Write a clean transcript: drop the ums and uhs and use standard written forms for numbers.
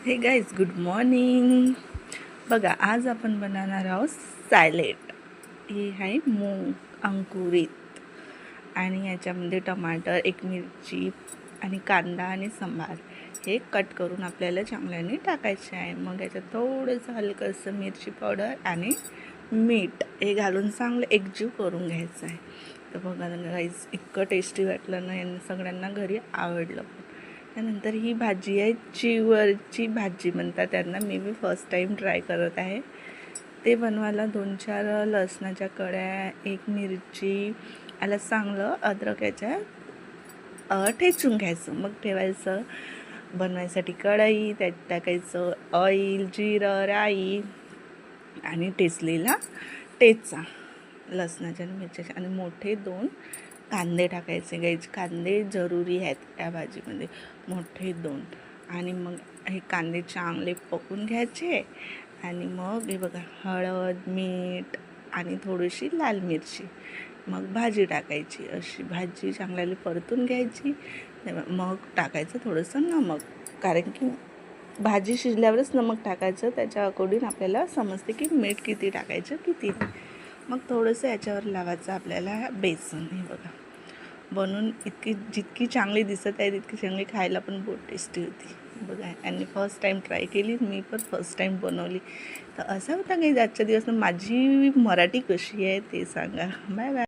हे guys, good morning. बघा, आज आपण बनवणार आहोत सॅलेड. हे आहे मूग अंकुरित आणि याच्यामध्ये टमाटर, एक मिरची आणि कांदा आणि सांबार हे कट करून आपल्याला चांगल्याने टाकायचे आहे. मग याच्यात थोडंसं हलकंसं मिरची पावडर आणि मीठ हे घालून चांगलं एकजीव करून घ्यायचं आहे. तर बघा गाईज, इतकं टेस्टी वाटलं ना, यांना सगळ्यांना घरी आवडलं. त्यानंतर ही भाजी आहे चिवरची भाजी म्हणतात त्यांना. मी फर्स्ट टाईम ट्राय करत आहे. ते बनवायला 2-4 लसणाच्या कळ्या, एक मिरची, याला चांगलं अद्रक याच्या ठेचून घ्यायचं. मग ठेवायचं बनवायसाठी कढई, त्यात टाकायचं ऑइल, जिरं, राई आणि ठेचलेला ठेचा लसणाच्या आणि मिरच्याच्या, आणि मोठे 2 कांदे टाकायचे. गाईज, कांदे जरुरी आहेत या भाजीमध्ये, मोठे 2. आणि मग हे कांदे चांगले पकून घ्यायचे. आणि मग हे बघा, हळद, मीठ आणि थोडीशी लाल मिरची, मग भाजी टाकायची. अशी भाजी चांगल्याने परतून घ्यायची. मग टाकायचं थोडंसं नमक, कारण की भाजी शिजल्यावरच नमक टाकायचं. त्याच्या अकॉर्डिंग आपल्याला समजते की मीठ किती टाकायचं किती नाही. मग थोडंसं याच्यावर लावायचं आपल्याला बेसन. हे बघा, बनवून जितकी चांगली दिसत आहे तितकी चांगली खायला पण बहुत टेस्टी होती. बघा, आणि फर्स्ट टाईम ट्राय केली, मी पण फर्स्ट टाईम बनवली. तर असं होतं काही आजच्या दिवस. माझी मराठी कशी आहे ते सांगा. Bye bye.